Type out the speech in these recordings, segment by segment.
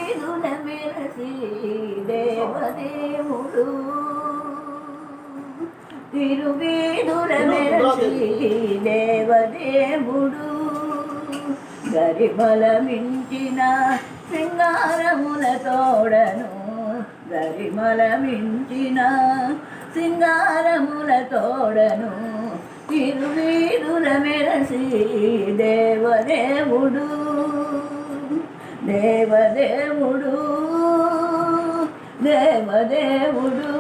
తిరువీధుల మెరసి దేవదేవుడు తిరువీధుల మెరసి దేవదేవుడు గరిమల మించిన సింగారముల తోడను గరిమల మించిన సింగారముల తోడను తిరువీధుల మెరసి దేవదేవుడు దేవదేవుడు దేవదేవుడు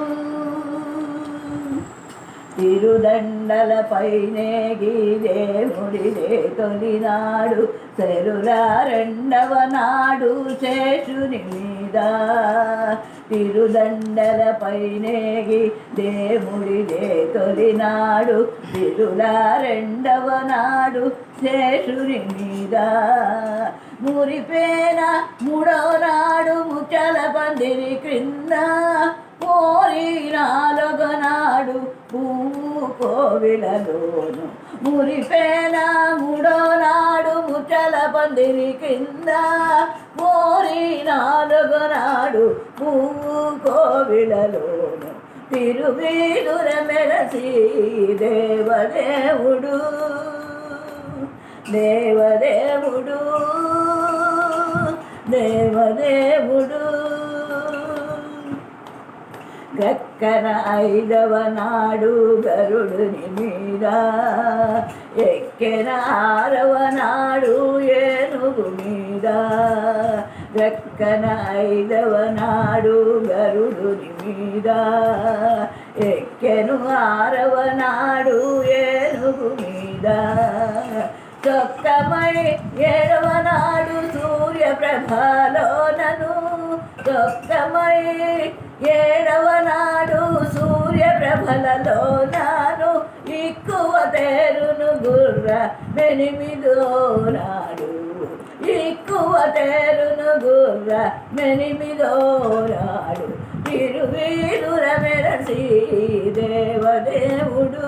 తిరుదండలపైనేగి దేవుడిదే తొలినాడు చెరులా రెండవ నాడు శేషుని మీద తిరుదండలపైనేగి దేవుడిదే తొలినాడు తిరులా రెండవ నాడు శేషుని మీద మురిపేన మూడవ నాడు ముచ్చల పందిరి క్రింద పోరి నాలుగో నాడు పువ్వు కోవిలలోను మురిపేన మూడో నాడు ముచ్చల పందిరి కింద పోరి నాలుగో నాడు పువ్వు కోవిలలోను తిరువీధుల మెరసి దేవదేవుడు దేవదేవుడు దేవదేవుడు గక్కన ఐదవ నాడు గరుడుని మీద ఎక్కెన ఆరవ నాడు ఏనుగు మీద గక్కన ఐదవ నాడు గరుడుని మీద ఎక్కెను ఆరవ నాడు ఏనుగు మీద చొక్కమై ఏడవ నాడు సూర్యప్రభలోనను చొక్కమై ఏడవ నాడు సూర్యప్రభలలో నాను ఎక్కువ తేరును గుర్ర మెనిమిదో నాడు ఎక్కువ తేరును గుర్ర మెనిమిదో నాడు తిరువీధుల మెరసి దేవదేవుడు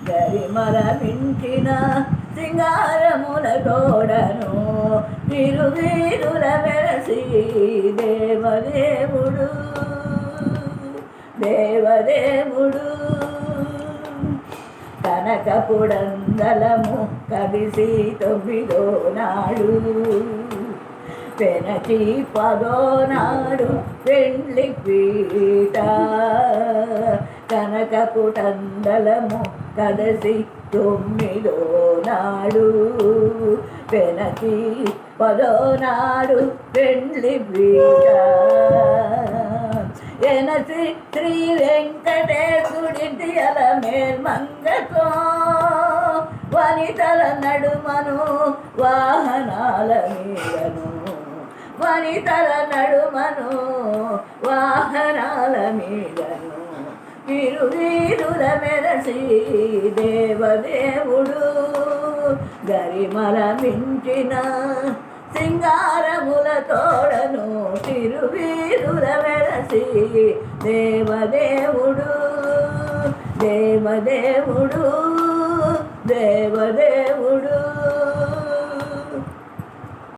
గరిమల మించిన సింగారముల తోడను తిరువీధుల మెరసి దేవదేవుడు దేవదేవుడు కనకపుడందలము కవిసి తొమ్మిదో నాడు పెనచి పదో నాడు పెండ్లి పీట కనకపుటందలము కదసి తొమ్మిదో నాడు పెనచి పదో నాడు పెండ్లి పీట ఎనసి శ్రీ వెంకటేశుడి దియల మేల్మంగతో వనితల నడుమను వాహనాల మీదను వనితల నడుమను వాహనాల మీదను తిరువీధుల మెరసి దేవదేవుడు గరిమల మించిన సింగారముల తోడను తిరువీధుల మెరసి దేవదేవుడు దేవదేవుడు దేవదేవుడు